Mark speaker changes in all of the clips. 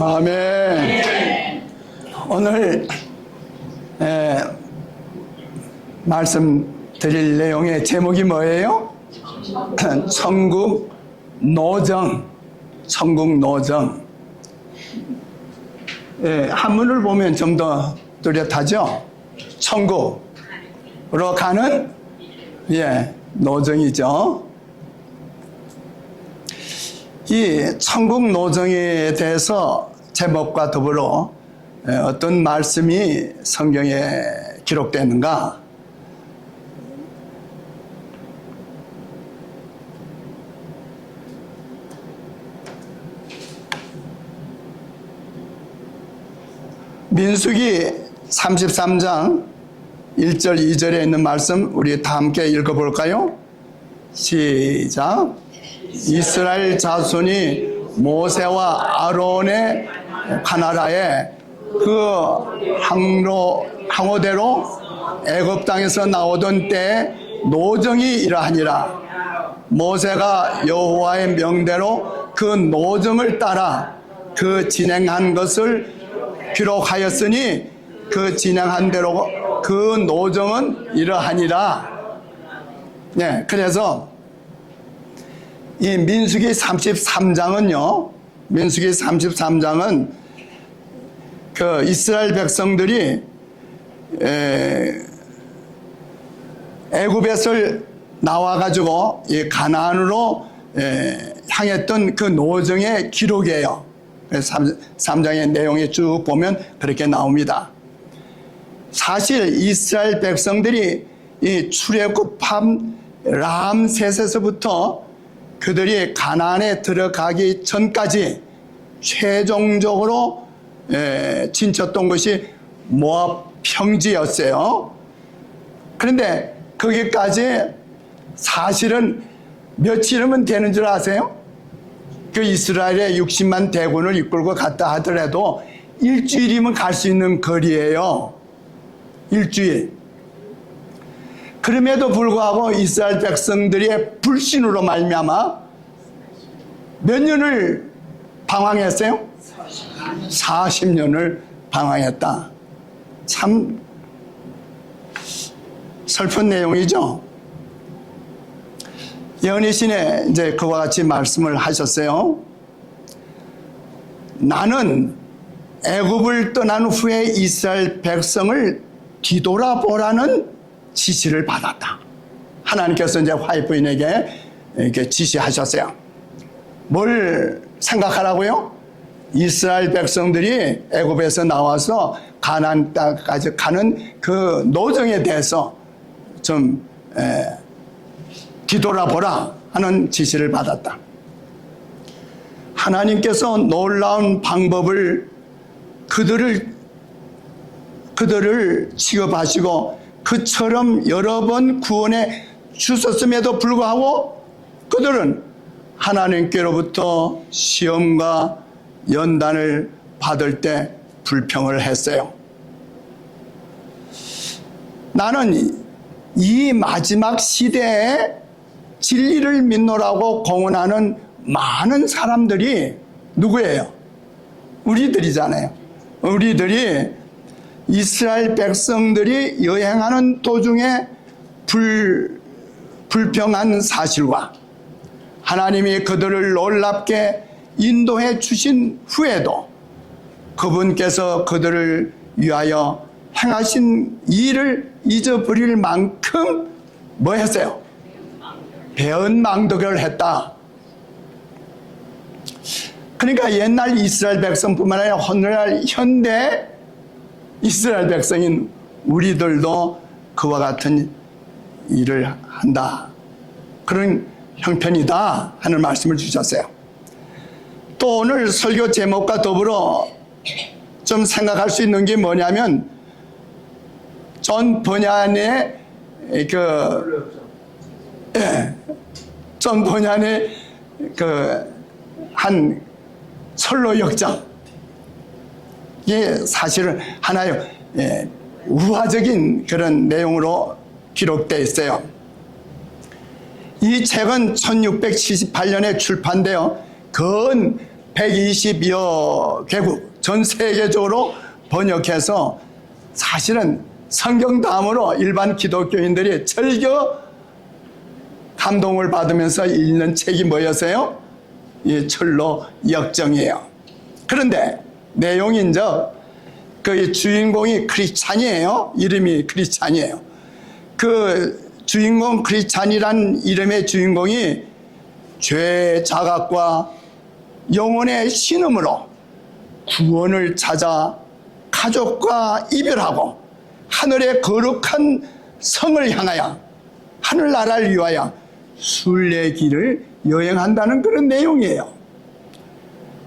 Speaker 1: 아멘. 오늘 말씀드릴 내용의 제목이 뭐예요? 천국 노정. 천국 노정. 한문을 보면 좀 더 뚜렷하죠? 천국으로 가는 노정이죠. 이 천국 노정에 대해서 제목과 더불어 어떤 말씀이 성경에 기록되는가? 민수기 33장 1절 2절에 있는 말씀 우리 다 함께 읽어볼까요? 시작. 이스라엘 자손이 모세와 아론의 가나라에 그 항오대로 애굽 땅에서 나오던 때에 노정이 이러하니라. 모세가 여호와의 명대로 그 노정을 따라 그 진행한 것을 기록하였으니 그 진행한 대로 그 노정은 이러하니라. 그래서 이 민수기 33장은요, 민수기 33장은 그 이스라엘 백성들이 애굽에서 나와가지고 이 가나안으로 향했던 그 노정의 기록이에요. 그래서 3장의 내용이 쭉 보면 그렇게 나옵니다. 사실 이스라엘 백성들이 이 출애굽한 람세스에서부터 그들이 가나안에 들어가기 전까지 최종적으로 진쳤던 것이 모압 평지였어요. 그런데 거기까지 사실은 며칠이면 되는 줄 아세요? 그 이스라엘의 60만 대군을 이끌고 갔다 하더라도 일주일이면 갈 수 있는 거리예요. 일주일. 그럼에도 불구하고 이스라엘 백성들의 불신으로 말미암아 몇 년을 방황했어요? 40년을 방황했다. 참 슬픈 내용이죠. 예언이신에 이제 그와 같이 말씀을 하셨어요. 나는 애굽을 떠난 후에 이스라엘 백성을 뒤돌아보라는 지시를 받았다. 하나님께서 이제 화이부인에게 이렇게 지시하셨어요. 뭘 생각하라고요? 이스라엘 백성들이 애굽에서 나와서 가나안 땅까지 가는 그 노정에 대해서 좀 뒤돌아보라 하는 지시를 받았다. 하나님께서 놀라운 방법을 그들을 취급하시고 그처럼 여러 번 구원해 주셨음에도 불구하고 그들은 하나님께로부터 시험과 연단을 받을 때 불평을 했어요. 나는 이 마지막 시대에 진리를 믿노라고 공언하는 많은 사람들이 누구예요? 우리들이잖아요. 우리들이 이스라엘 백성들이 여행하는 도중에 불평한 사실과 하나님이 그들을 놀랍게 인도해 주신 후에도 그분께서 그들을 위하여 행하신 일을 잊어버릴 만큼 뭐 했어요? 배은망덕을 했다. 그러니까 옛날 이스라엘 백성뿐만 아니라 오늘날 현대 이스라엘 백성인 우리들도 그와 같은 일을 한다. 그런 형편이다 하는 말씀을 주셨어요. 또 오늘 설교 제목과 더불어 좀 생각할 수 있는 게 뭐냐면 존 버냐의 존 버냐의 한 철로 역정, 이게 사실은 하나의 우화적인 그런 내용으로 기록되어 있어요. 이 책은 1678년에 출판되어 근 120여 개국 전 세계적으로 번역해서 사실은 성경 다음으로 일반 기독교인들이 절교 감동을 받으면서 읽는 책이 뭐였어요? 이 철로 역정이에요. 그런데 내용인적 그 주인공이 크리스찬이에요. 이름이 크리스찬이에요. 그 주인공 크리스찬이란 이름의 주인공이 죄 자각과 영혼의 신음으로 구원을 찾아 가족과 이별하고 하늘의 거룩한 성을 향하여 하늘나라를 위하여 순례길을 여행한다는 그런 내용이에요.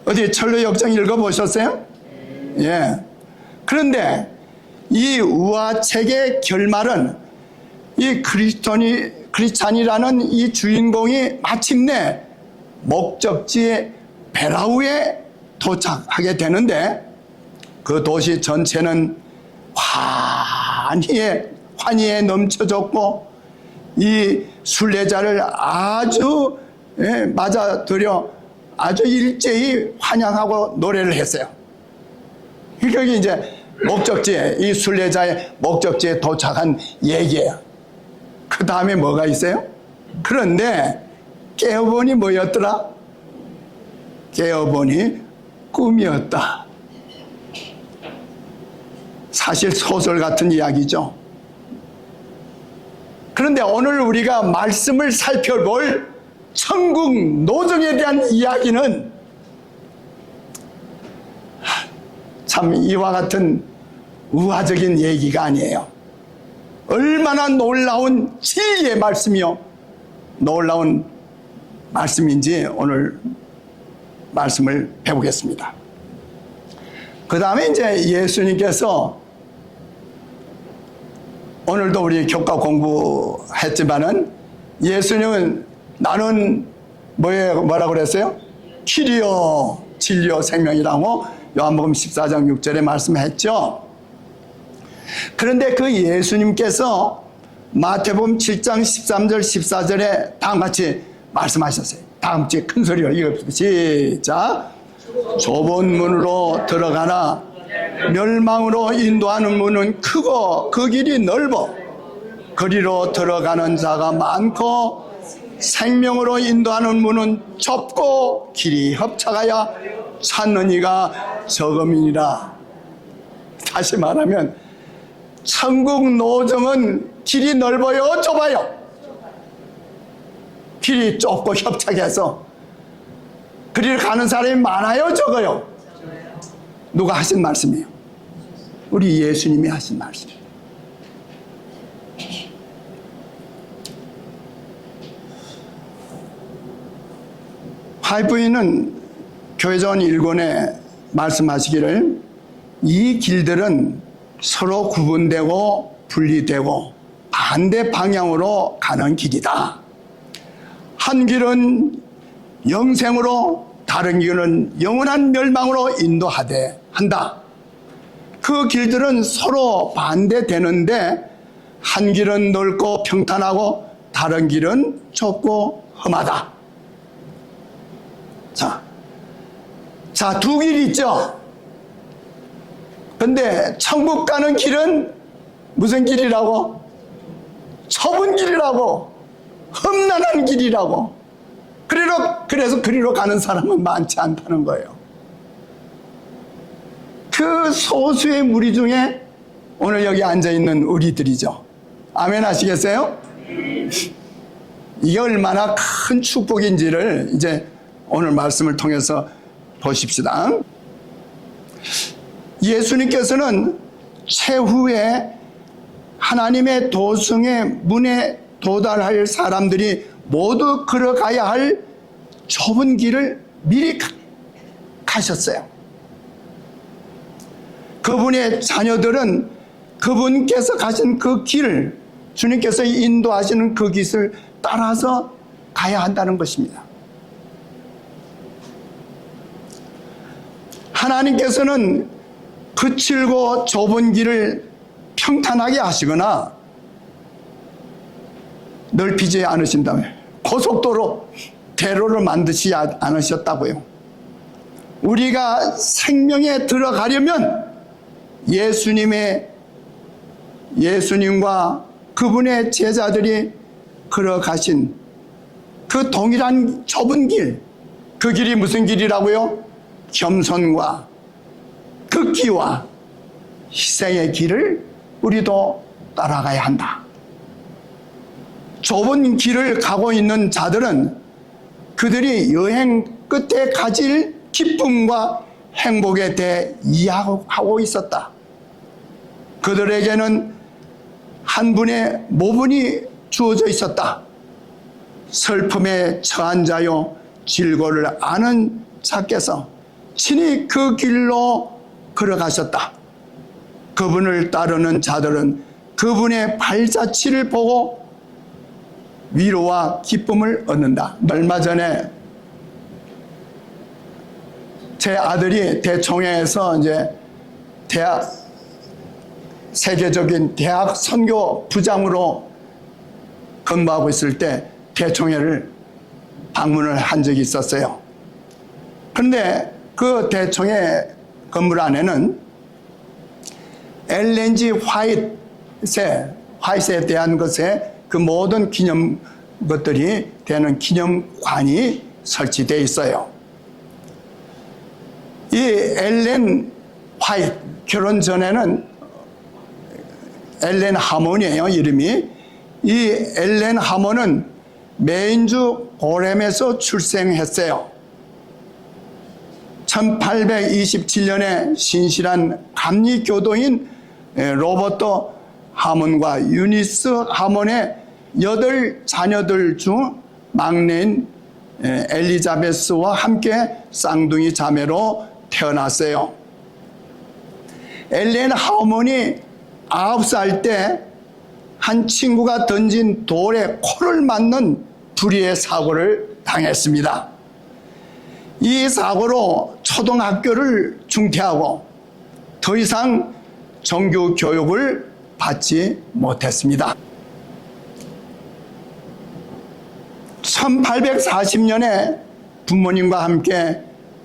Speaker 1: 어디 철로 역정 읽어보셨어요? 예. 그런데 이 우화책의 결말은 이 크리스찬이라는 이 주인공이 마침내 목적지 베라우에 도착하게 되는데 그 도시 전체는 환희에 넘쳐졌고 이 순례자를 아주 맞아들여 아주 일제히 환영하고 노래를 했어요. 그게 이제 목적지에, 이 순례자의 목적지에 도착한 얘기예요. 그 다음에 뭐가 있어요? 그런데 깨어보니 뭐였더라? 깨어보니 꿈이었다. 사실 소설 같은 이야기죠. 그런데 오늘 우리가 말씀을 살펴볼 천국 노정에 대한 이야기는 참 이와 같은 우화적인 얘기가 아니에요. 얼마나 놀라운 진리의 말씀이요, 놀라운 말씀인지 오늘 말씀을 배우겠습니다. 그 다음에 이제 예수님께서 오늘도 우리 교과 공부했지만은 예수님은 나는 뭐라고 그랬어요? 길이요 진리요 생명이라고 요한복음 14장 6절에 말씀했죠. 그런데 그 예수님께서 마태복음 7장 13절 14절에 다음같이 말씀하셨어요. 다음같이 큰 소리로 읽읍시다. 시작. 좁은 문으로 들어가나 멸망으로 인도하는 문은 크고 그 길이 넓어 그리로 들어가는 자가 많고 생명으로 인도하는 문은 좁고 길이 협착하여 찾는 이가 적음이니라. 다시 말하면 천국 노정은 길이 넓어요, 좁아요? 길이 좁고 협착해서 그리로 가는 사람이 많아요, 적어요? 누가 하신 말씀이에요? 우리 예수님이 하신 말씀. 화이트부인은 교회전 1권에 말씀하시기를 이 길들은 서로 구분되고 분리되고 반대 방향으로 가는 길이다. 한 길은 영생으로 다른 길은 영원한 멸망으로 인도하되 한다. 그 길들은 서로 반대되는데 한 길은 넓고 평탄하고 다른 길은 좁고 험하다. 자, 두 길 있죠? 근데 천국 가는 길은 무슨 길이라고? 좁은 길이라고, 험난한 길이라고. 그래서 그리로 가는 사람은 많지 않다는 거예요. 그 소수의 무리 중에 오늘 여기 앉아있는 우리들이죠. 아멘 하시겠어요? 이게 얼마나 큰 축복인지를 이제 오늘 말씀을 통해서 보십시다. 예수님께서는 최후에 하나님의 도성의 문에 도달할 사람들이 모두 걸어가야 할 좁은 길을 미리 가셨어요. 그분의 자녀들은 그분께서 가신 그 길을, 주님께서 인도하시는 그 길을 따라서 가야 한다는 것입니다. 하나님께서는 거칠고 좁은 길을 평탄하게 하시거나 넓히지 않으신다며 고속도로, 대로를 만드시지 않으셨다고요. 우리가 생명에 들어가려면 예수님과 그분의 제자들이 걸어가신 그 동일한 좁은 길, 그 길이 무슨 길이라고요? 겸손과 극기와 희생의 길을 우리도 따라가야 한다. 좁은 길을 가고 있는 자들은 그들이 여행 끝에 가질 기쁨과 행복에 대해 이해하고 있었다. 그들에게는 한 분의 모분이 주어져 있었다. 슬픔에 처한 자요 질고를 아는 자께서 친히 그 길로 걸어가셨다. 그분을 따르는 자들은 그분의 발자취를 보고 위로와 기쁨을 얻는다. 얼마 전에 제 아들이 대총회에서 이제 세계적인 대학 선교 부장으로 근무하고 있을 때 대총회를 방문을 한 적이 있었어요. 그런데 그 대총회 건물 안에는 엘렌 G 화이트에 대한 것에 그 모든 기념 것들이 되는 기념관이 설치되어 있어요. 이 엘렌 화이트, 결혼 전에는 엘렌 하몬이에요, 이름이. 이 엘렌 하몬은 메인주 고렘에서 출생했어요. 1827년에 신실한 감리교도인 로버트 하몬과 유니스 하몬의 8자녀들 중 막내인 엘리자베스와 함께 쌍둥이 자매로 태어났어요. 엘렌 하몬이 9살 때 한 친구가 던진 돌에 코를 맞는 불의의 사고를 당했습니다. 이 사고로 초등학교를 중퇴하고 더 이상 정규 교육을 받지 못했습니다. 1840년에 부모님과 함께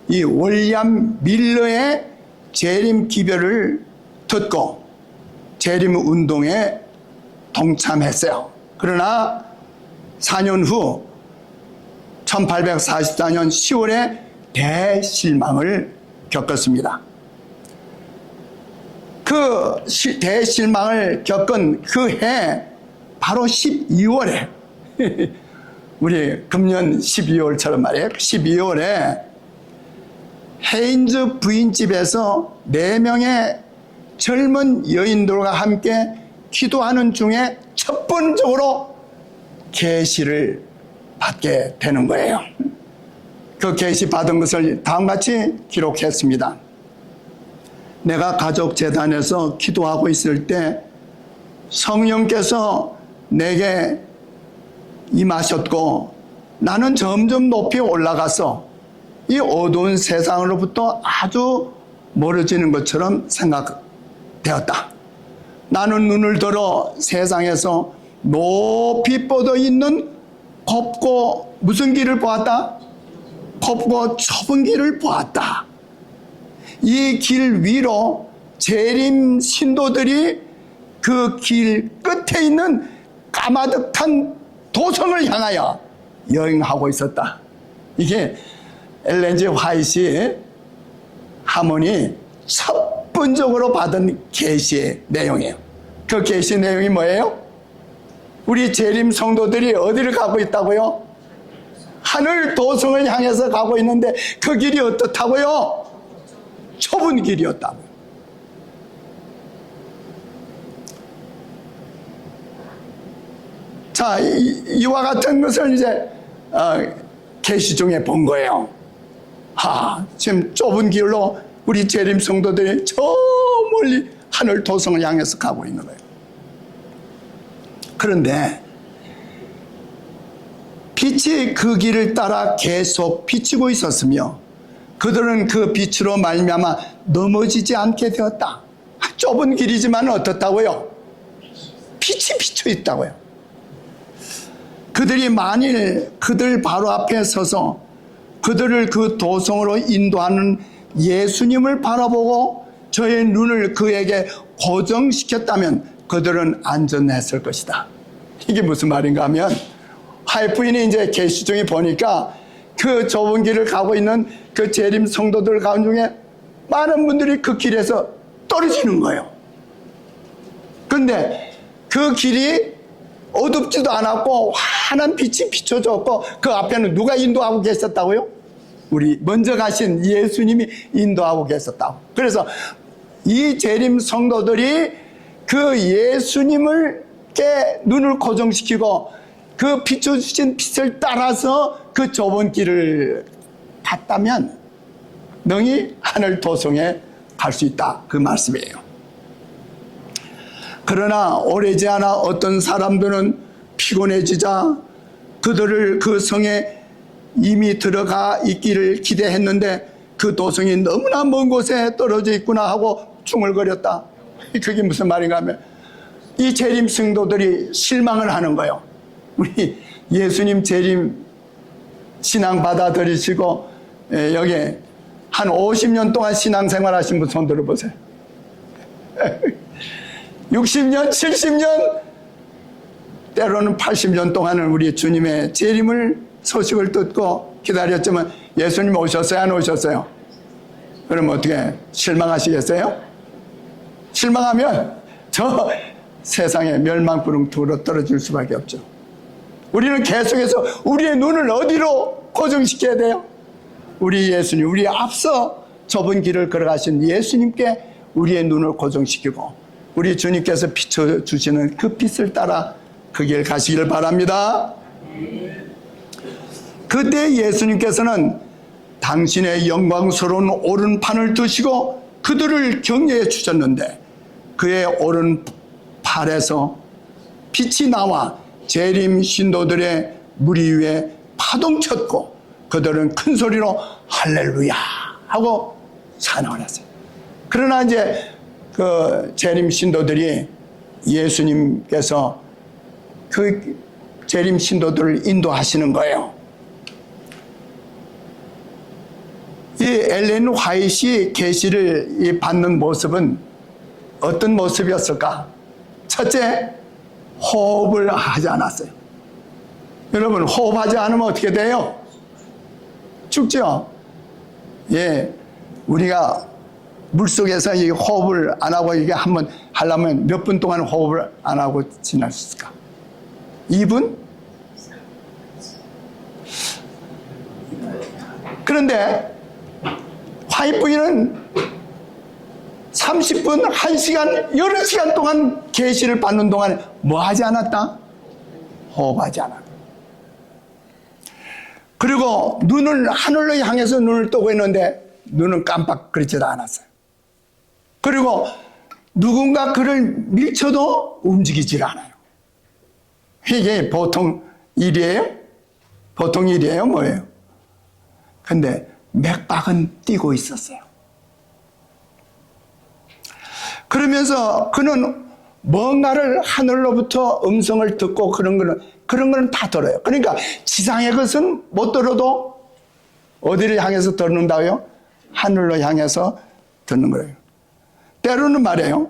Speaker 1: 이 월리엄 밀러의 재림 기별을 듣고 재림 운동에 동참했어요. 그러나 4년 후 1844년 10월에 대실망을 겪었습니다. 그 대실망을 겪은 그 해 바로 12월에 우리 금년 12월처럼 말이에요. 12월에 헤인즈 부인집에서 4명의 젊은 여인들과 함께 기도하는 중에 첫 번적으로 계시를 받게 되는 거예요. 그 계시 받은 것을 다음같이 기록했습니다. 내가 가족 재단에서 기도하고 있을 때 성령께서 내게 임하셨고 나는 점점 높이 올라가서 이 어두운 세상으로부터 아주 멀어지는 것처럼 생각되었다. 나는 눈을 들어 세상에서 높이 뻗어 있는 곱고 무슨 길을 보았다? 곱고 좁은 길을 보았다. 이 길 위로 재림 신도들이 그 길 끝에 있는 까마득한 도성을 향하여 여행하고 있었다. 이게 엘렌 G 화이트 하모니 첫 번적으로 받은 계시의 내용이에요. 그 계시 내용이 뭐예요? 우리 재림 성도들이 어디를 가고 있다고요? 하늘 도성을 향해서 가고 있는데 그 길이 어떻다고요? 좁은 길이었다고요. 자, 이와 같은 것을 이제 계시 중에 본 거예요. 지금 좁은 길로 우리 재림 성도들이 저 멀리 하늘 도성을 향해서 가고 있는 거예요. 그런데 빛이 그 길을 따라 계속 비치고 있었으며 그들은 그 빛으로 말미암아 넘어지지 않게 되었다. 좁은 길이지만 어떻다고요? 빛이 비쳐 있다고요. 그들이 만일 그들 바로 앞에 서서 그들을 그 도성으로 인도하는 예수님을 바라보고 저의 눈을 그에게 고정시켰다면 그들은 안전했을 것이다. 이게 무슨 말인가 하면 화이트부인이 이제 계시 중에 보니까 그 좁은 길을 가고 있는 그 재림 성도들 가운데 많은 분들이 그 길에서 떨어지는 거예요. 그런데 그 길이 어둡지도 않았고 환한 빛이 비춰졌고 그 앞에는 누가 인도하고 계셨다고요? 우리 먼저 가신 예수님이 인도하고 계셨다고. 그래서 이 재림 성도들이 그 예수님을께 눈을 고정시키고 그 비춰주신 빛을 따라서 그 좁은 길을 갔다면 능히 하늘 도성에 갈 수 있다, 그 말씀이에요. 그러나 오래지 않아 어떤 사람들은 피곤해지자 그들을 그 성에 이미 들어가 있기를 기대했는데 그 도성이 너무나 먼 곳에 떨어져 있구나 하고 중얼거렸다. 그게 무슨 말인가 하면 이 재림 성도들이 실망을 하는 거예요. 우리 예수님 재림 신앙 받아들이시고 여기 한 50년 동안 신앙생활 하신 분 손 들어보세요. 60년, 70년, 때로는 80년 동안은 우리 주님의 재림을 소식을 듣고 기다렸지만 예수님 오셨어요? 안 오셨어요? 그럼 어떻게 실망하시겠어요? 실망하면 저 세상에 멸망구름투로 떨어질 수밖에 없죠. 우리는 계속해서 우리의 눈을 어디로 고정시켜야 돼요? 우리 예수님, 우리 앞서 좁은 길을 걸어가신 예수님께 우리의 눈을 고정시키고 우리 주님께서 비춰주시는 그 빛을 따라 그 길 가시기를 바랍니다. 그때 예수님께서는 당신의 영광스러운 오른팔을 드시고 그들을 격려해 주셨는데 그의 오른팔에서 빛이 나와 재림 신도들의 무리 위에 파동쳤고 그들은 큰 소리로 할렐루야 하고 찬양을 했어요. 그러나 이제 그 재림 신도들이 예수님께서 그 재림 신도들을 인도하시는 거예요. 이 엘렌 화이트의 계시를 받는 모습은 어떤 모습이었을까? 첫째, 호흡을 하지 않았어요. 여러분, 호흡하지 않으면 어떻게 돼요? 죽죠? 예, 우리가 물속에서 이 호흡을 안 하고 이게 한번 하려면 몇 분 동안 호흡을 안 하고 지날 수 있을까? 2분? 그런데 화이트부인은 30분, 1시간, 여러 시간 동안 계시를 받는 동안에 뭐 하지 않았다? 호흡하지 않았다. 그리고 눈을 하늘로 향해서 눈을 뜨고 있는데 눈은 깜빡거리지도 않았어요. 그리고 누군가 그를 밀쳐도 움직이질 않아요. 이게 보통 일이에요? 보통 일이에요? 뭐예요? 근데 맥박은 뛰고 있었어요. 그러면서 그는 뭔가를 하늘로부터 음성을 듣고 그런 거는 다 들어요. 그러니까 지상의 것은 못 들어도 어디를 향해서 듣는다고요? 하늘로 향해서 듣는 거예요. 때로는 말이에요.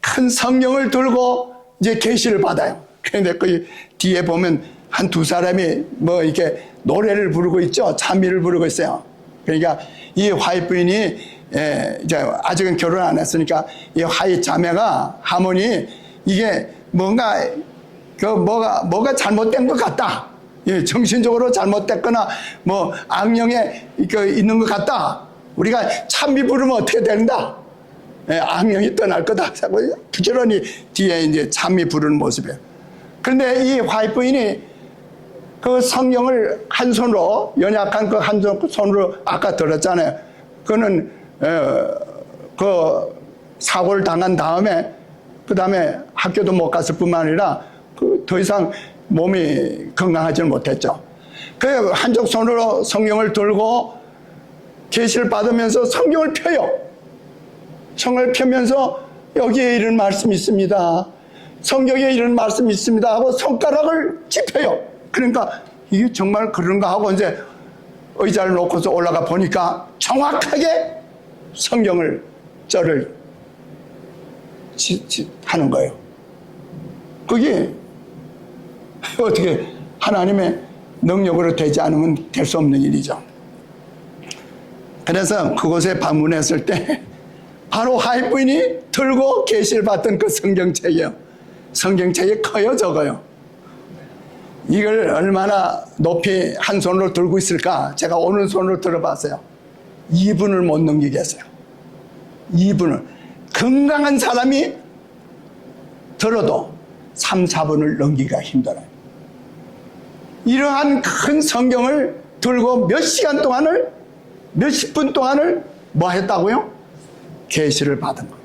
Speaker 1: 큰 성경을 들고 이제 계시를 받아요. 그런데 그 뒤에 보면 한 두 사람이 뭐 이렇게 노래를 부르고 있죠. 찬미를 부르고 있어요. 그러니까 이 화이 부인이 이제 아직은 결혼 안 했으니까 이 화이 자매가 하모니 이게 뭐가 잘못된 것 같다. 정신적으로 잘못됐거나 뭐 악령에 있는 것 같다. 우리가 찬미 부르면 어떻게 된다? 악령이 떠날 거다. 부지런히 뒤에 이제 찬미 부르는 모습이에요. 그런데 이 화이 부인이 그 성경을 한 손으로, 연약한 그 한 손으로 아까 들었잖아요. 그는 그 사고를 당한 다음에 그 다음에 학교도 못 갔을 뿐만 아니라 더 이상 몸이 건강하지 못했죠. 그 한쪽 손으로 성경을 들고 계시를 받으면서 성경을 펴요. 성경을 펴면서 여기에 이런 말씀이 있습니다. 성경에 이런 말씀이 있습니다 하고 손가락을 짚어요. 그러니까 이게 정말 그런가 하고 이제 의자를 놓고서 올라가 보니까 정확하게 성경을 절을 하는 거예요. 그게 어떻게 하나님의 능력으로 되지 않으면 될 수 없는 일이죠. 그래서 그곳에 방문했을 때 바로 화이 부인이 들고 계시를 받던 그 성경책이에요. 성경책이 커요, 적어요? 이걸 얼마나 높이 한 손으로 들고 있을까? 제가 오른손으로 들어봤어요. 2분을 못 넘기겠어요. 2분을. 건강한 사람이 들어도 3, 4분을 넘기기가 힘들어요. 이러한 큰 성경을 들고 몇 시간 동안을, 몇십 분 동안을 뭐 했다고요? 계시를 받은 거예요.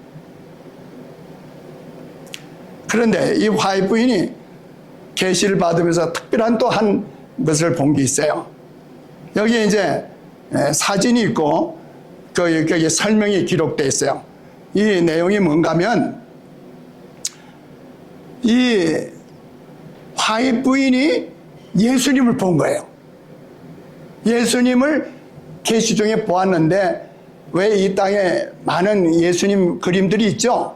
Speaker 1: 그런데 이 화이 부인이 계시를 받으면서 특별한 또 한 것을 본 게 있어요. 여기 이제 사진이 있고 거기에 설명이 기록되어 있어요. 이 내용이 뭔가 하면 이 화이 부인이 예수님을 본 거예요. 예수님을 계시 중에 보았는데 왜 이 땅에 많은 예수님 그림들이 있죠?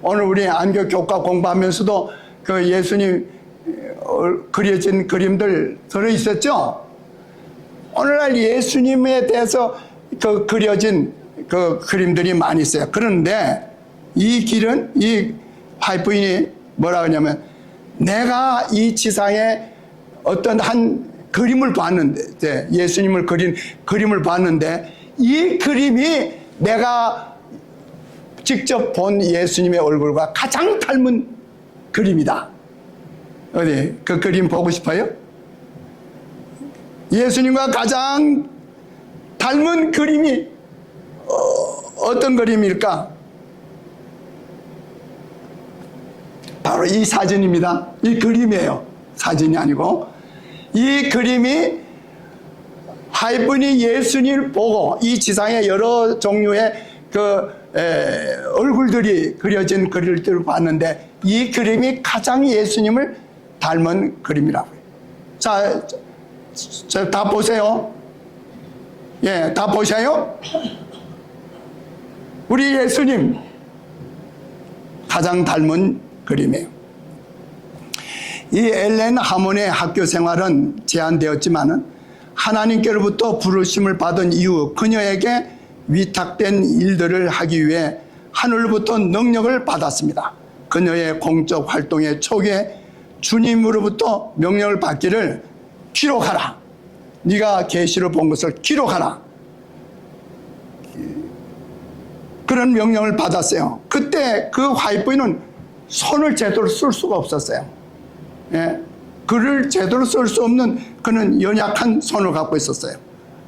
Speaker 1: 오늘 우리 안교 교과 공부하면서도 그 예수님 그려진 그림들 들어있었죠? 오늘날 예수님에 대해서 그 그려진 그 그림들이 많이 있어요. 그런데 이 길은 이 화이 부인이 뭐라 하냐면 내가 이 지상에 어떤 한 그림을 봤는데 예수님을 그린 그림을 봤는데 이 그림이 내가 직접 본 예수님의 얼굴과 가장 닮은 그림이다. 어디 그 그림 보고 싶어요? 예수님과 가장 닮은 그림이 어떤 그림일까? 바로 이 사진입니다. 이 그림이에요. 사진이 아니고 이 그림이 화이 부인이 예수님을 보고 이 지상의 여러 종류의 얼굴들이 그려진 그림들을 봤는데 이 그림이 가장 예수님을 닮은 그림이라고 해요. 자, 다 보세요. 예, 다 보셔요? 우리 예수님 가장 닮은 그림이에요. 이 엘렌 하몬의 학교 생활은 제한되었지만 하나님께로부터 부르심을 받은 이후 그녀에게 위탁된 일들을 하기 위해 하늘로부터 능력을 받았습니다. 그녀의 공적 활동의 초기에 주님으로부터 명령을 받기를 기록하라. 네가 계시를 본 것을 기록하라. 그런 명령을 받았어요. 그때 그 화이트부인은 손을 제대로 쓸 수가 없었어요. 예, 글을 제대로 쓸 수 없는 그는 연약한 손을 갖고 있었어요.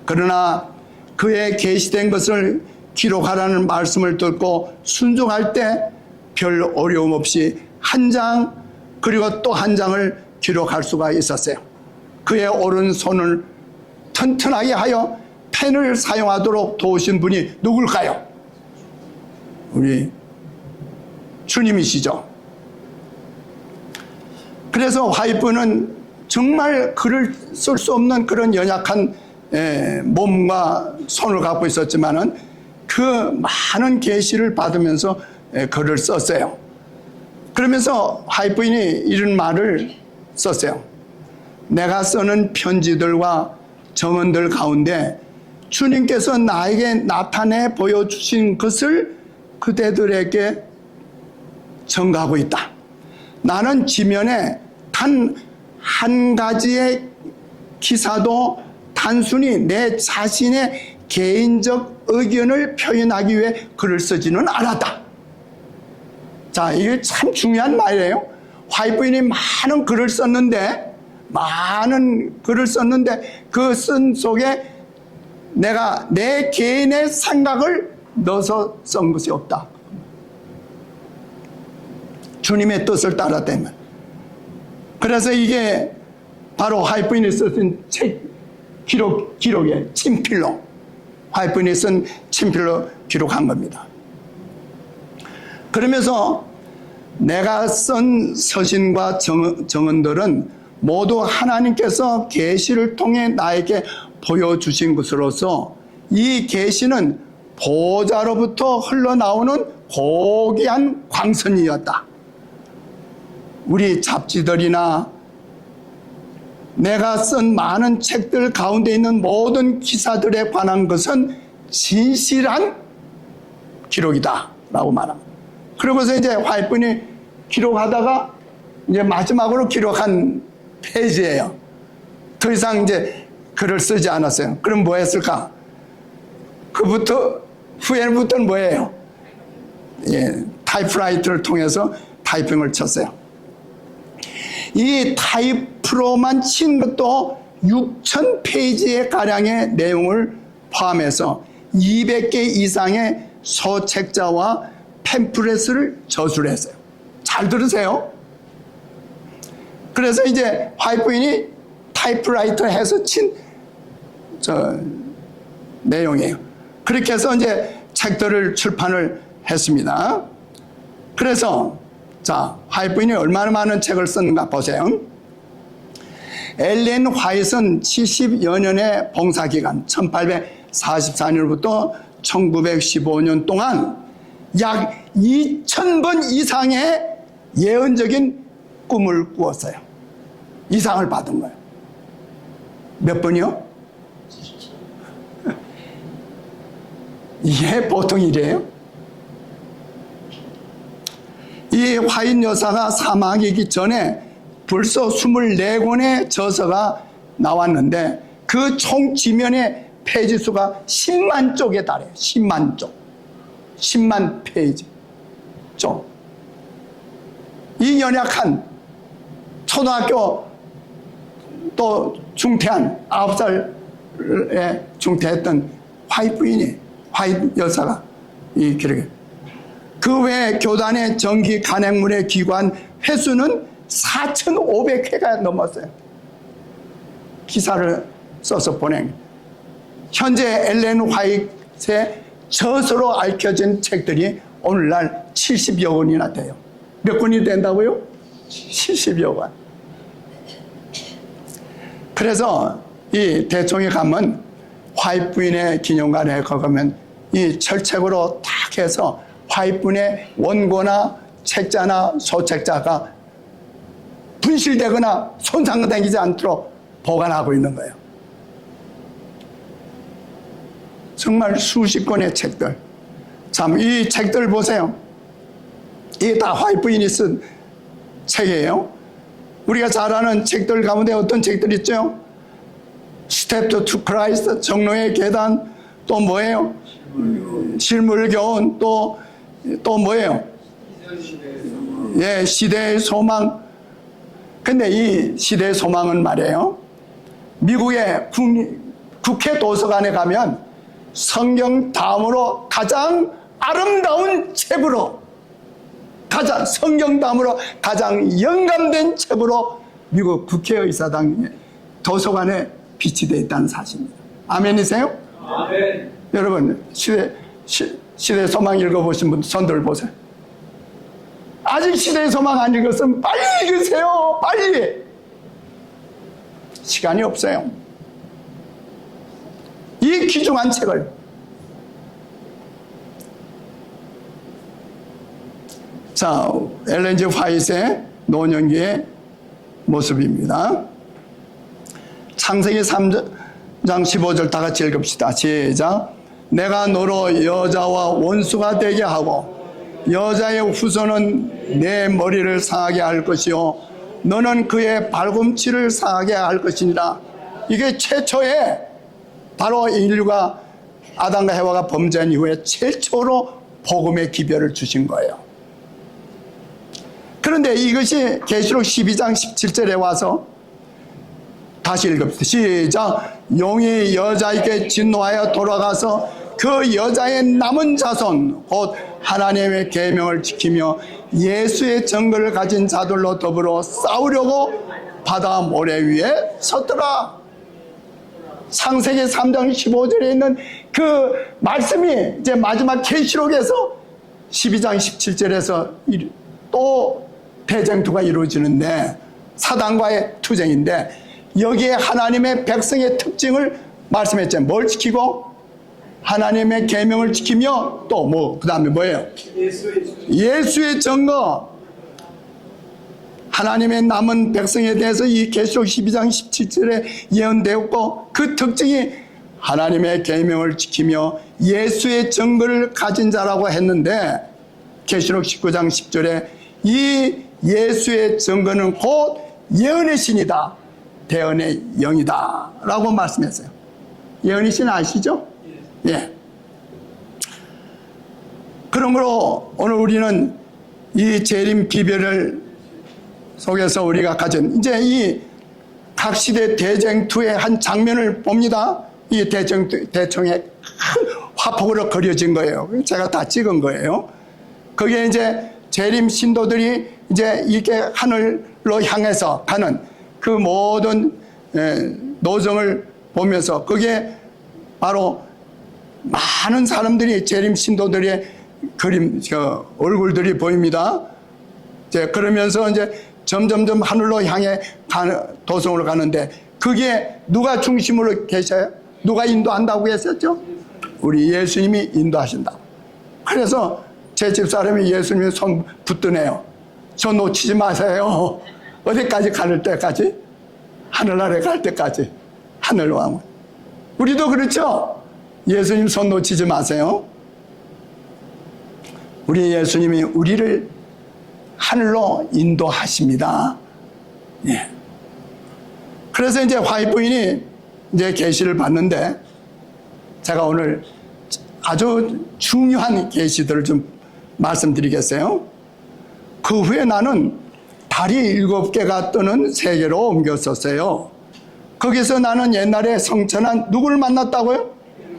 Speaker 1: 그러나 그의 계시된 것을 기록하라는 말씀을 듣고 순종할 때 별 어려움 없이 한 장 그리고 또 한 장을 기록할 수가 있었어요. 그의 오른손을 튼튼하게 하여 펜을 사용하도록 도우신 분이 누굴까요? 우리 주님이시죠. 그래서 화이트부는 정말 글을 쓸 수 없는 그런 연약한 몸과 손을 갖고 있었지만은 그 많은 계시를 받으면서 글을 썼어요. 그러면서 화이트부인이 이런 말을 썼어요. 내가 쓰는 편지들과 정언들 가운데 주님께서 나에게 나타내 보여주신 것을 그대들에게 전가하고 있다. 나는 지면에 단 한 가지의 기사도 단순히 내 자신의 개인적 의견을 표현하기 위해 글을 쓰지는 않았다. 자, 이게 참 중요한 말이에요. 화이트부인이 많은 글을 썼는데 그 쓴 속에 내가 내 개인의 생각을 넣어서 쓴 것이 없다. 주님의 뜻을 따랐다면. 그래서 이게 바로 화이트부인이 쓴 책 기록의 친필로, 화이트부인이 쓴 친필로 기록한 겁니다. 그러면서 내가 쓴 서신과 정언들은 모두 하나님께서 계시를 통해 나에게 보여주신 것으로서 이 계시는 보좌로부터 흘러나오는 고귀한 광선이었다. 우리 잡지들이나 내가 쓴 많은 책들 가운데 있는 모든 기사들에 관한 것은 진실한 기록이다 라고 말합니다. 그러고서 이제 화이트부인이 기록하다가 이제 마지막으로 기록한 페이지예요. 더 이상 이제 글을 쓰지 않았어요. 그럼 뭐 했을까? 후에부터는 뭐예요? 예, 타이프라이터를 통해서 타이핑을 쳤어요. 이 타이프로만 친 것도 6,000페이지의 가량의 내용을 포함해서 200개 이상의 소책자와 팸플렛을 저술을 했어요. 잘 들으세요. 그래서 이제 화이트부인이 타이프라이터 해서 친 내용이에요. 그렇게 해서 이제 책들을 출판을 했습니다. 그래서 자, 화이트부인이 얼마나 많은 책을 썼는가 보세요. 엘렌 화이트는 70여 년의 봉사기간 1844년부터 1915년 동안 약 2,000번 이상의 예언적인 꿈을 꾸었어요. 이상을 받은 거예요. 몇 번이요? 이게 보통 일이에요? 이 화인 여사가 사망하기 전에 벌써 24권의 저서가 나왔는데 그 총 지면의 페이지 수가 10만 쪽에 달해요. 10만 쪽. 10만 페이지 쪽. 이 연약한 초등학교 또 중퇴한 9살에 중퇴했던 화이트부인이, 화이트 여사가 이 기록에 그 외에 교단의 정기 간행물에 기관 횟수는 4,500회가 넘었어요. 기사를 써서 보낸. 현재 엘렌 화이트의 저서로 알려진 책들이 오늘날 70여 권이나 돼요. 몇 권이 된다고요? 70여 권. 그래서 이 대총에 가면 화이트부인의 기념관에 가면 이 철책으로 딱 해서 화이트부인의 원고나 책자나 소책자가 분실되거나 손상되지 않도록 보관하고 있는 거예요. 정말 수십 권의 책들. 참, 이 책들 보세요. 이게 다 화이트부인이 쓴 책이에요. 우리가 잘 아는 책들 가운데 어떤 책들 있죠? 스텝 투 크라이스트, 정로의 계단, 또 뭐예요? 실물교훈, 또 뭐예요? 예, 시대의 소망. 근데 이 시대의 소망은 말이에요, 미국의 국회 도서관에 가면 성경 다음으로 가장 아름다운 책으로, 성경 다음으로 가장 영감된 책으로 미국 국회의사당 도서관에 비치되어 있다는 사실입니다. 아멘이세요? 아멘. 여러분, 시대의 소망 읽어보신 분 손들 보세요. 아직 시대의 소망 안 읽었으면 빨리 읽으세요. 빨리. 시간이 없어요. 이 귀중한 책을. 자, 엘렌 G. 화이트의 노년기의 모습입니다. 창세기 3장 15절 다 같이 읽읍시다. 시작. 내가 너로 여자와 원수가 되게 하고 여자의 후손은 내 머리를 상하게 할 것이요 너는 그의 발꿈치를 상하게 할 것이니라. 이게 최초의, 바로 인류가 아담과 해와가 범죄한 이후에 최초로 복음의 기별을 주신 거예요. 그런데 이것이 계시록 12장 17절에 와서 다시 읽읍시다. 시작. 용이 여자에게 진노하여 돌아가서 그 여자의 남은 자손 곧 하나님의 계명을 지키며 예수의 증거를 가진 자들로 더불어 싸우려고 바다 모래 위에 섰더라. 창세기 3장 15절에 있는 그 말씀이 이제 마지막 계시록에서 12장 17절에서 또 대쟁투가 이루어지는데, 사단과의 투쟁인데, 여기에 하나님의 백성의 특징을 말씀했잖아요. 뭘 지키고? 하나님의 계명을 지키며 또 뭐, 그 다음에 뭐예요? 예수의 증거. 하나님의 남은 백성에 대해서 이 계시록 12장 17절에 예언되었고, 그 특징이 하나님의 계명을 지키며 예수의 증거를 가진 자라고 했는데, 계시록 19장 10절에 이 예수의 증거는 곧 예언의 신이다, 대언의 영이다 라고 말씀했어요. 예언의 신 아시죠? 예. 그러므로 오늘 우리는 이 재림 비별을 속에서 우리가 가진 이제 이 각 시대 대쟁투의 한 장면을 봅니다. 이 대청의 큰 화폭으로 그려진 거예요. 제가 다 찍은 거예요. 거기에 이제 재림 신도들이 이제 이렇게 하늘로 향해서 가는 그 모든 노정을 보면서 거기에 바로 많은 사람들이 재림 신도들의 얼굴들이 보입니다. 이제 그러면서 이제 점점점 하늘로 향해 도성으로 가는데, 그게 누가 중심으로 계셔요? 누가 인도한다고 했었죠? 우리 예수님이 인도하신다. 그래서 제 집사람이 예수님의 손 붙드네요. 저 놓치지 마세요. 어디까지 갈 때까지? 하늘나라에 갈 때까지. 하늘왕. 우리도 그렇죠? 예수님 손 놓치지 마세요. 우리 예수님이 우리를 하늘로 인도하십니다. 예. 그래서 이제 화이트 부인이 이제 계시를 봤는데, 제가 오늘 아주 중요한 계시들을 좀 말씀드리겠어요. 그 후에 나는 달이 7개가 뜨는 세계로 옮겼었어요. 거기서 나는 옛날에 성천한 누구를 만났다고요?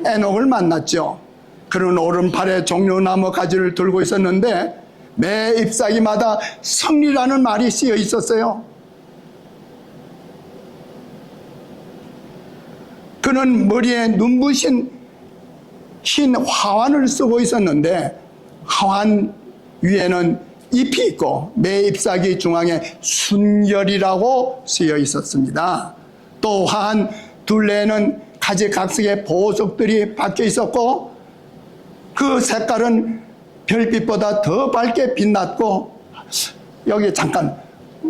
Speaker 1: 에녹을 만났죠. 그는 오른팔에 종려나무 가지를 들고 있었는데 매 잎사귀마다 성리라는 말이 쓰여 있었어요. 그는 머리에 눈부신 흰 화환을 쓰고 있었는데, 화환 위에는 잎이 있고 매 잎사귀 중앙에 순결이라고 쓰여 있었습니다. 또 화환 둘레에는 가지각색의 보석들이 박혀 있었고, 그 색깔은 별빛보다 더 밝게 빛났고, 여기 잠깐,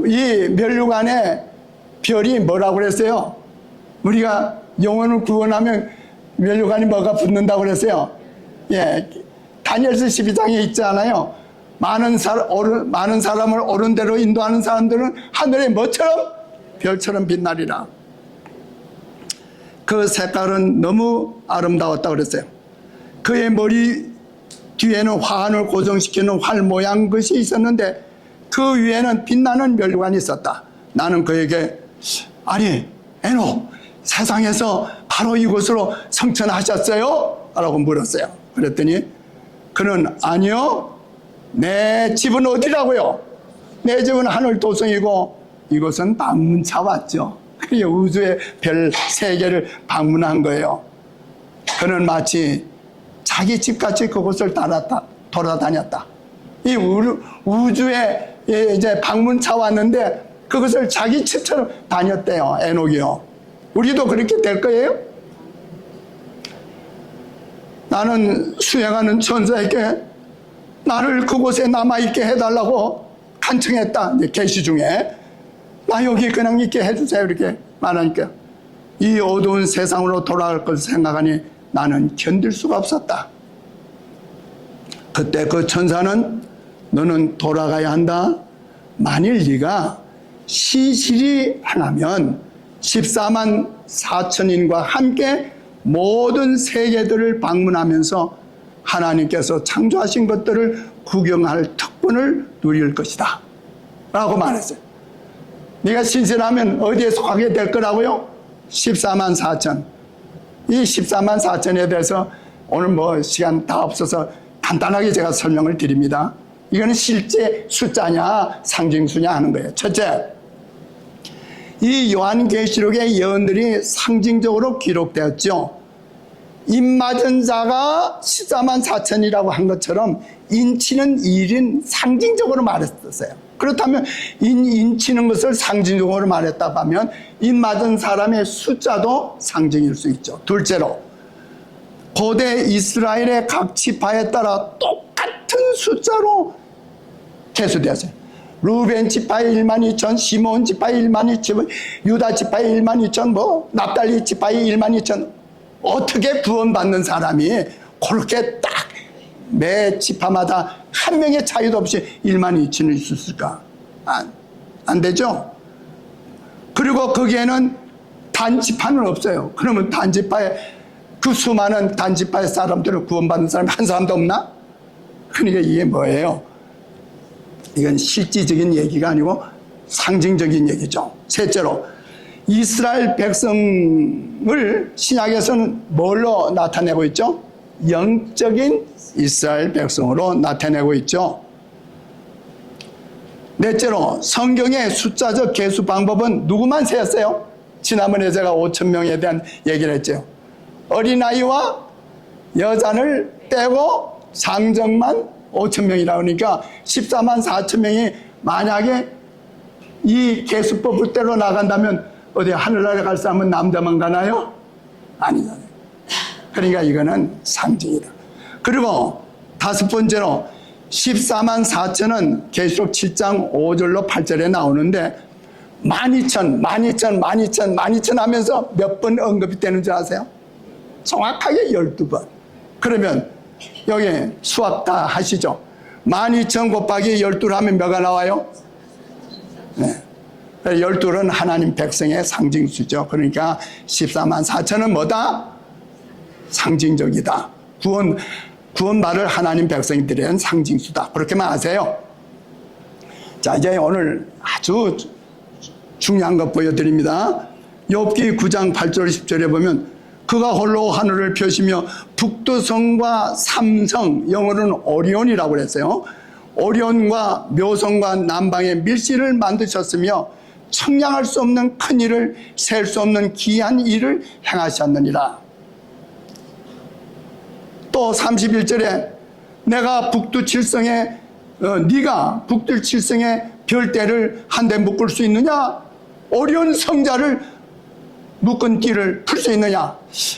Speaker 1: 이 면류관에 별이 뭐라고 그랬어요? 우리가 영혼을 구원하면 면류관이 뭐가 붙는다고 그랬어요? 예, 다니엘서 12장에 있잖아요. 많은 사람을 옳은 대로 인도하는 사람들은 하늘의 뭐처럼? 별처럼 빛나리라. 그 색깔은 너무 아름다웠다고 그랬어요. 그의 머리 뒤에는 화환을 고정시키는 활 모양 것이 있었는데 그 위에는 빛나는 멸관이 있었다. 나는 그에게 아니 에녹 세상에서 바로 이곳으로 성천하셨어요? 라고 물었어요. 그랬더니 그는 아니요 내 집은 어디라고요? 내 집은 하늘 도성이고 이곳은 방문차 왔죠. 우주의 별 3개를 방문한 거예요. 그는 마치 자기 집같이 그곳을 돌아다녔다. 이 우주에 이제 방문차 왔는데 그것을 자기 집처럼 다녔대요. 에녹이요. 우리도 그렇게 될 거예요? 나는 수행하는 천사에게 나를 그곳에 남아있게 해달라고 간청했다. 계시 중에 나 여기 그냥 있게 해주세요 이렇게 말하니까 이 어두운 세상으로 돌아갈 것을 생각하니 나는 견딜 수가 없었다. 그때 그 천사는 너는 돌아가야 한다. 만일 네가 시실이 하나면 14만 4천인과 함께 모든 세계들을 방문하면서 하나님께서 창조하신 것들을 구경할 특권을 누릴 것이다 라고 말했어요. 네가 신실하면 어디에 속하게 될 거라고요? 14만 4천. 이 14만 4천에 대해서 오늘 뭐 시간 다 없어서 간단하게 제가 설명을 드립니다. 이거는 실제 숫자냐 상징수냐 하는 거예요. 첫째, 이 요한계시록의 예언들이 상징적으로 기록되었죠. 입맞은 자가 14만 4천이라고 한 것처럼 인치는 일인 상징적으로 말했었어요. 그렇다면 인치는 것을 상징적으로 말했다고 하면 입맞은 사람의 숫자도 상징일 수 있죠. 둘째로 고대 이스라엘의 각 지파에 따라 똑같은 숫자로 계수되었어요. 루벤 지파의 1만 2천, 시몬 지파의 1만 2천, 유다 지파의 1만 2천, 납달리 지파의 1만 2천. 어떻게 구원받는 사람이 그렇게 딱 매 지파마다 한 명의 차이도 없이 1만 2천이 있었을까? 안 되죠. 그리고 거기에는 단지파는 없어요. 그러면 단지파에 그 수많은 단지파의 사람들을 구원받는 사람이 한 사람도 없나? 그러니까 이게 뭐예요? 이건 실질적인 얘기가 아니고 상징적인 얘기죠. 셋째로 이스라엘 백성을 신약에서는 뭘로 나타내고 있죠? 영적인 이스라엘 백성으로 나타내고 있죠. 넷째로 성경의 숫자적 계수 방법은 누구만 세었어요? 지난번에 제가 5천 명에 대한 얘기를 했죠. 어린아이와 여자를 빼고 상정만 5천 명이라고 하니까 14만 4천 명이 만약에 이 계수법대로 나간다면 어디 하늘나라 갈 사람은 남자만 가나요? 아니잖아요. 그러니까 이거는 상징이다. 그리고 다섯 번째로 14만 4천은 계시록 7장 5절로 8절에 나오는데 12,000 하면서 몇 번 언급이 되는 줄 아세요? 정확하게 12번. 그러면 여기 수학 다 하시죠. 12,000 곱하기 12를 하면 몇가 나와요? 네. 12는 하나님 백성의 상징수죠. 그러니까 14만 4천은 뭐다? 상징적이다. 구원받을 하나님 백성들의 상징수다. 그렇게만 아세요. 자, 이제 오늘 아주 중요한 것 보여드립니다. 욥기 9장 8절 10절에 보면 그가 홀로 하늘을 펴시며 북두성과 삼성, 영어로는 오리온이라고 그랬어요. 오리온과 묘성과 남방의 밀실을 만드셨으며 청량할 수 없는 큰 일을, 셀 수 없는 귀한 일을 행하셨느니라. 또 31절에 내가 북두 칠성에 네가 북두 칠성에 별대를 한 대 묶을 수 있느냐? 오리온 성자를 묶은 띠를 풀 수 있느냐?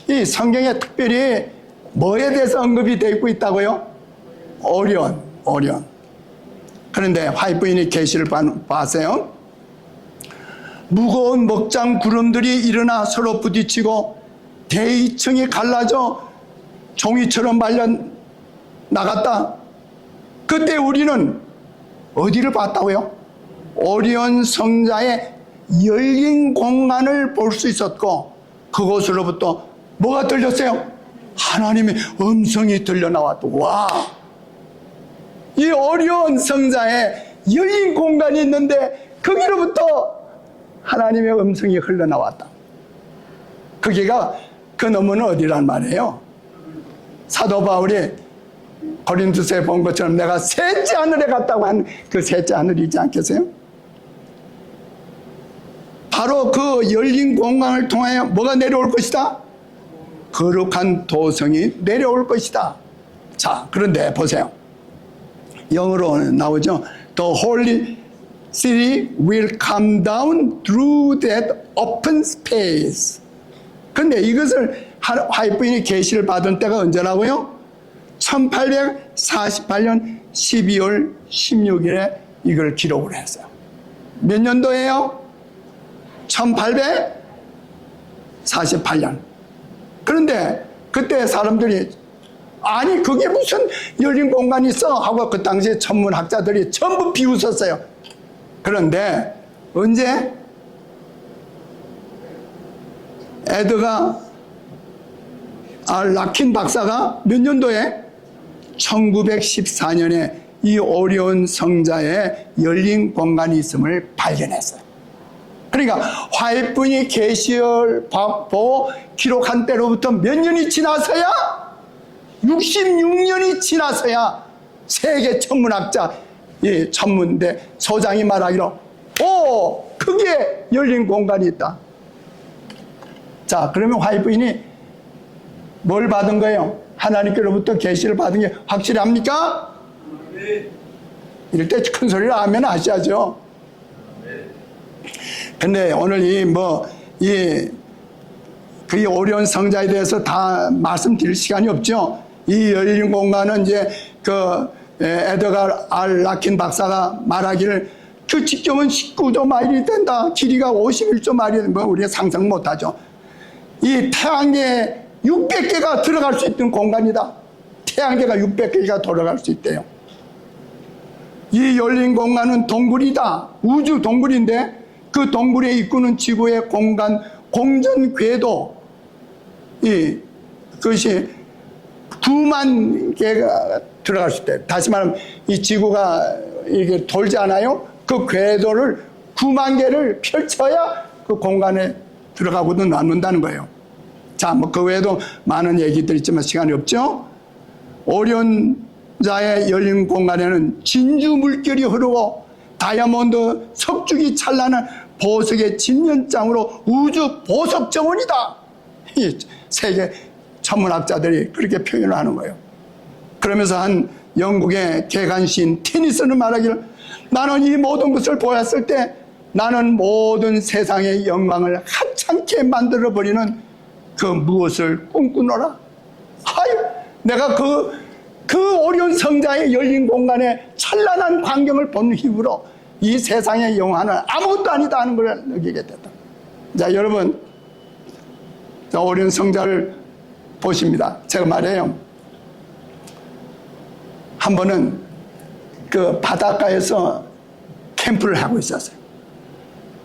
Speaker 1: 이 성경에 특별히 뭐에 대해서 언급이 되어 있고 있다고요? 오리온. 그런데 화이트부인이 계시를 봤어요. 무거운 먹장 구름들이 일어나 서로 부딪히고 대이층이 갈라져 종이처럼 말려 나갔다. 그때 우리는 어디를 봤다고요? 오리온 성자의 열린 공간을 볼 수 있었고 그곳으로부터 뭐가 들렸어요? 하나님의 음성이 들려 나왔다. 와! 이 어려운 성자에 열린 공간이 있는데 거기로부터 하나님의 음성이 흘러나왔다. 거기가 그 너머는 어디란 말이에요? 사도 바울이 고린도서에 본 것처럼 내가 셋째 하늘에 갔다고 한 그 셋째 하늘이지 않겠어요? 바로 그 열린 공간을 통하여 뭐가 내려올 것이다? 거룩한 도성이 내려올 것이다. 자, 그런데 보세요. 영어로 나오죠. The Holy City will come down through that open space. 근데 이것을 화이트부인이 계시를 받은 때가 언제라고요? 1848년 12월 16일에 이걸 기록을 했어요. 몇 년도예요? 1848년. 그런데 그때 사람들이 아니 그게 무슨 열린 공간이 있어 하고 그 당시에 천문학자들이 전부 비웃었어요. 그런데 언제? 에드가 라킨 박사가 몇 년도에? 1914년에 이 오리온 성자에 열린 공간이 있음을 발견했어요. 그러니까 화이트부인이 계시를 받고 기록한 때로부터 몇 년이 지나서야 66년이 지나서야 세계 천문학자 천문대 소장이 말하기로 오 그게 열린 공간이 있다. 자 그러면 화이트부인이 뭘 받은 거예요? 하나님께로부터 계시를 받은 게 확실합니까? 이럴 때 큰 소리를 하면 하셔야죠. 근데 오늘 그 오리온 성자에 대해서 다 말씀드릴 시간이 없죠. 이 열린 공간은 이제 에드가 라킨 박사가 말하기를 그 직경은 19조 마일이 된다. 길이가 51조 마일이 된다. 우리가 상상 못하죠. 이 태양계 600개가 들어갈 수 있는 공간이다. 태양계가 600개가 돌아갈 수 있대요. 이 열린 공간은 동굴이다. 우주 동굴인데 그 동굴의 입구는 지구의 공간 공전 궤도 그것이 9만 개가 들어갈 수 있대. 다시 말하면 이 지구가 이게 돌지 않아요? 그 궤도를 9만 개를 펼쳐야 그 공간에 들어가고도 남는다는 거예요. 자, 그 외에도 많은 얘기들이 있지만 시간이 없죠. 오리온자의 열린 공간에는 진주 물결이 흐르고 다이아몬드 석죽이 찬란한 보석의 진면장으로 우주 보석 정원이다. 이 세계 천문학자들이 그렇게 표현을 하는 거예요. 그러면서 한 영국의 개간시인 테니스는 말하기를 나는 이 모든 것을 보았을 때 나는 모든 세상의 영광을 하찮게 만들어버리는 그 무엇을 꿈꾸노라. 아유, 내가 그 오리온 성자의 열린 공간에 찬란한 광경을 본 이후로 이 세상의 영화는 아무것도 아니다 하는 걸 느끼게 됐다. 자, 여러분, 오리온 성자를 보십니다. 제가 말해요. 한 번은 그 바닷가에서 캠프를 하고 있었어요.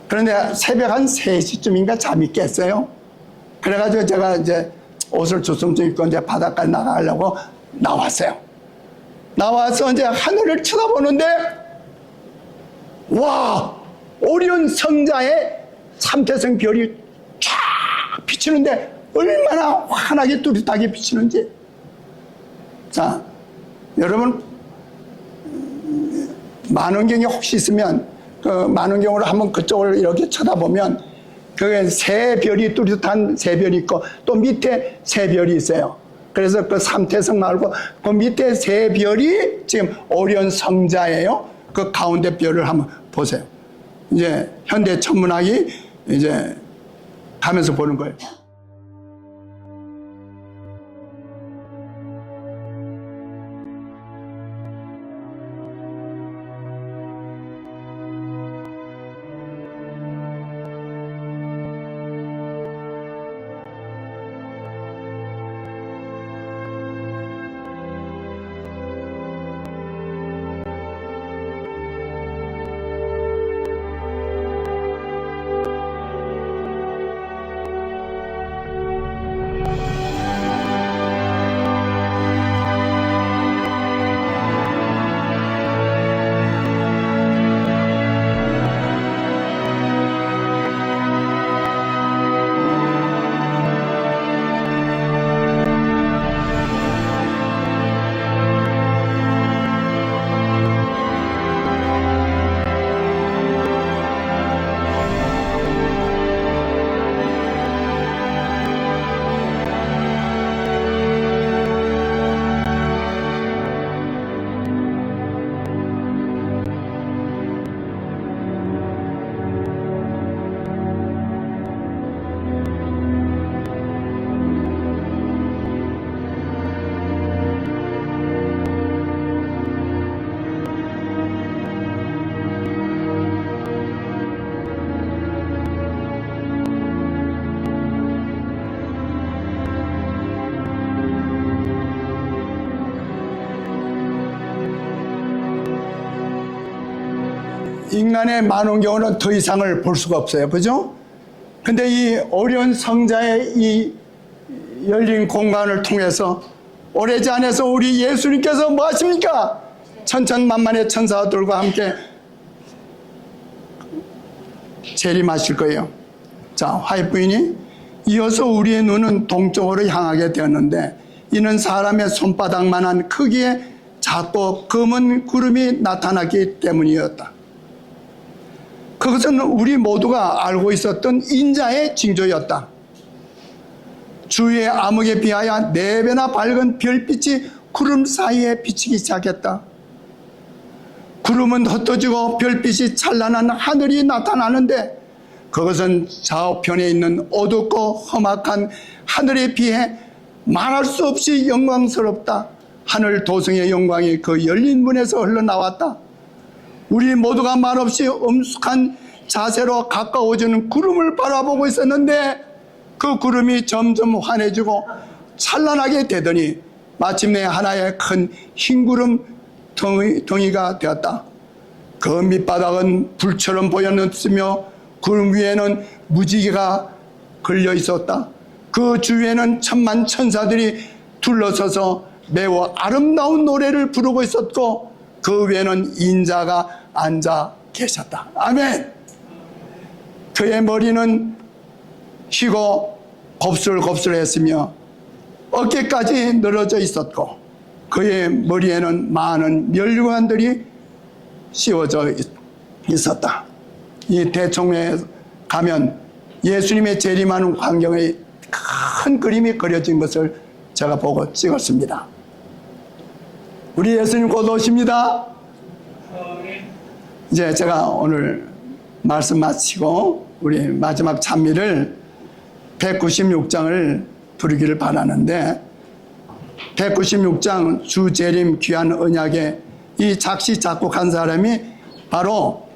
Speaker 1: 그런데 새벽 한 3시쯤인가 잠이 깼어요. 그래가지고 제가 이제 옷을 주섬주섬 입고 이제 바닷가에 나가려고 나왔어요. 나와서 이제 하늘을 쳐다보는데, 와! 오리온 성자의 삼태성 별이 쫙 비치는데 얼마나 환하게 뚜렷하게 비치는지. 자, 여러분, 만원경이 혹시 있으면 그 만원경으로 한번 그쪽을 이렇게 쳐다보면 그게 세 별이 뚜렷한 세 별이 있고 또 밑에 세 별이 있어요. 그래서 그 삼태성 말고 그 밑에 세 별이 지금 오리온 성자예요. 그 가운데 별을 한번 보세요. 이제 현대 천문학이 이제 가면서 보는 거예요. 인간의 많은 경우는 더 이상을 볼 수가 없어요. 그죠? 근데 이 오리온 성자의 이 열린 공간을 통해서 오래지 안에서 우리 예수님께서 뭐 하십니까? 천천만만의 천사들과 함께 재림하실 거예요. 자, 화해 부인이 이어서 우리의 눈은 동쪽으로 향하게 되었는데 이는 사람의 손바닥만한 크기의 작고 검은 구름이 나타나기 때문이었다. 그것은 우리 모두가 알고 있었던 인자의 징조였다. 주위의 암흑에 비하여 4배나 밝은 별빛이 구름 사이에 비치기 시작했다. 구름은 흩어지고 별빛이 찬란한 하늘이 나타나는데 그것은 좌우편에 있는 어둡고 험악한 하늘에 비해 말할 수 없이 영광스럽다. 하늘 도성의 영광이 그 열린 문에서 흘러나왔다. 우리 모두가 말없이 엄숙한 자세로 가까워지는 구름을 바라보고 있었는데 그 구름이 점점 환해지고 찬란하게 되더니 마침내 하나의 큰 흰구름 덩이가 되었다. 그 밑바닥은 불처럼 보였으며 구름 위에는 무지개가 걸려 있었다. 그 주위에는 천만 천사들이 둘러서서 매우 아름다운 노래를 부르고 있었고 그 위에는 인자가 앉아 계셨다. 아멘. 그의 머리는 희고 곱슬곱슬했으며 어깨까지 늘어져 있었고 그의 머리에는 많은 멸류관들이 씌워져 있었다. 이 대총회에 가면 예수님의 재림하는 광경의 큰 그림이 그려진 것을 제가 보고 찍었습니다. 우리 예수님 곧 오십니다. 이제 제가 오늘 말씀 마치고 우리 마지막 찬미를 196장을 부르기를 바라는데 196장 주 재림 귀한 언약의 이 작시 작곡한 사람이 바로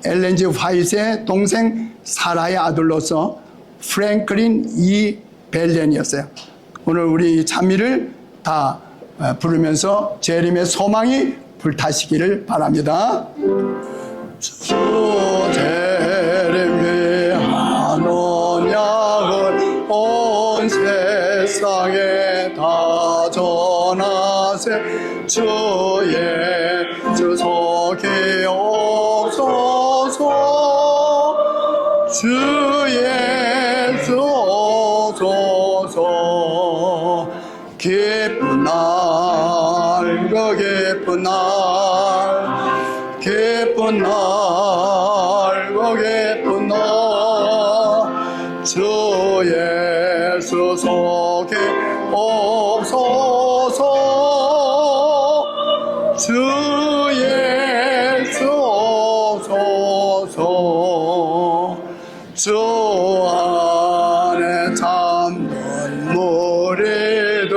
Speaker 1: 엘렌 G 화이트의 동생 사라의 아들로서 프랭클린 E. 벨렌이었어요. 오늘 우리 찬미를 다 부르면서 재림의 소망이 불타시기를 바랍니다. 주 재림 귀한 언약을 온 세상에 다 전하세. 주의 주 속에 없소서. 주 예수 오소서. 기쁜 날 그 기쁜 날 기쁜 날 그 기쁜 날 주 예수 속에 없소서. 주 예수 오소서. 주 안에 잠든 무리들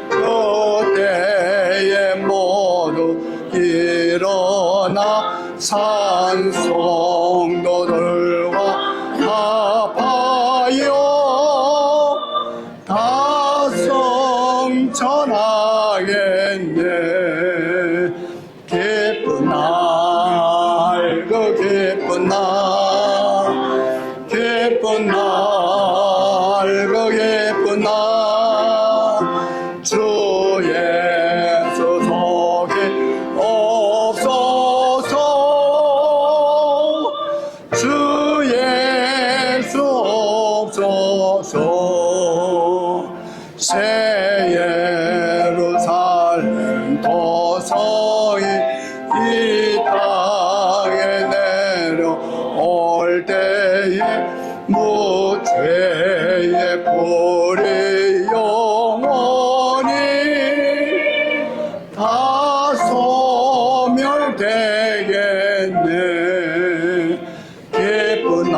Speaker 1: 그때에 모두 일어나 산성도들과 합하여 다 성천하겠네. 기쁜 날 그 기쁜 날 기쁜 날 그 기쁜 날 주 예수 속에 없소서. 주 예수 없소서. 새 예루살렘 도성이 이 땅에 내려올 때에 무죄의 불이 영원히 다 소멸되겠네. 기쁜 날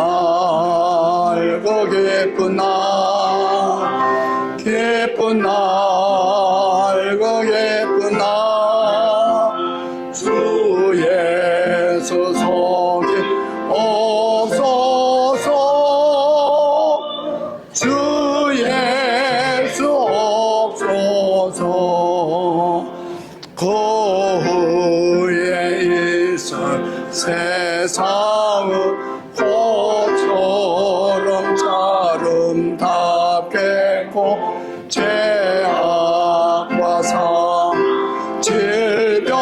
Speaker 1: 그 기쁜 날 기쁜 날 그 기쁜 날 주 예수 속에 없소서. 주 예수 없소서. 그 후에 있을 새 세상은 꽃처럼 아름답겠고 죄악과 삶 질병은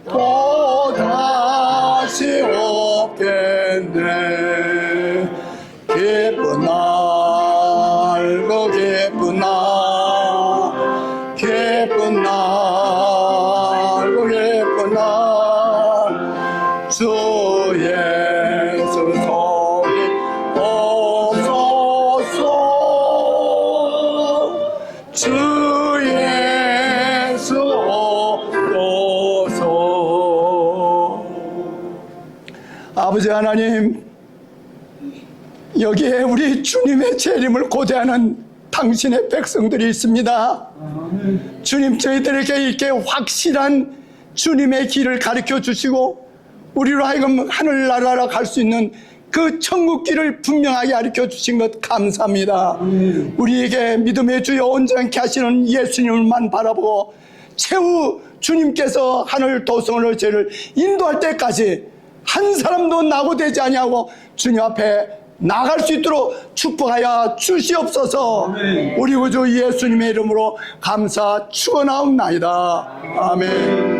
Speaker 1: 또다시 없겠네. 기쁜 날, 그 기쁜 날, 기쁜 날, 그 기쁜 날, 주 예수 속이 없소서. 주 예수 없소서. 아버지 하나님, 여기에 우리 주님의 재림을 고대하는 당신의 백성들이 있습니다. 주님, 저희들에게 이렇게 확실한 주님의 길을 가르쳐 주시고 우리로 하여금 하늘나라로 갈 수 있는 그 천국 길을 분명하게 가르쳐 주신 것 감사합니다. 우리에게 믿음의 주여 온전케 하시는 예수님만 바라보고 최후 주님께서 하늘 도성으로 저를 인도할 때까지 한 사람도 낙오되지 아니하고 주님 앞에 나갈 수 있도록 축복하여 주시옵소서. 우리 구주 예수님의 이름으로 감사 축원하옵나이다. 아멘.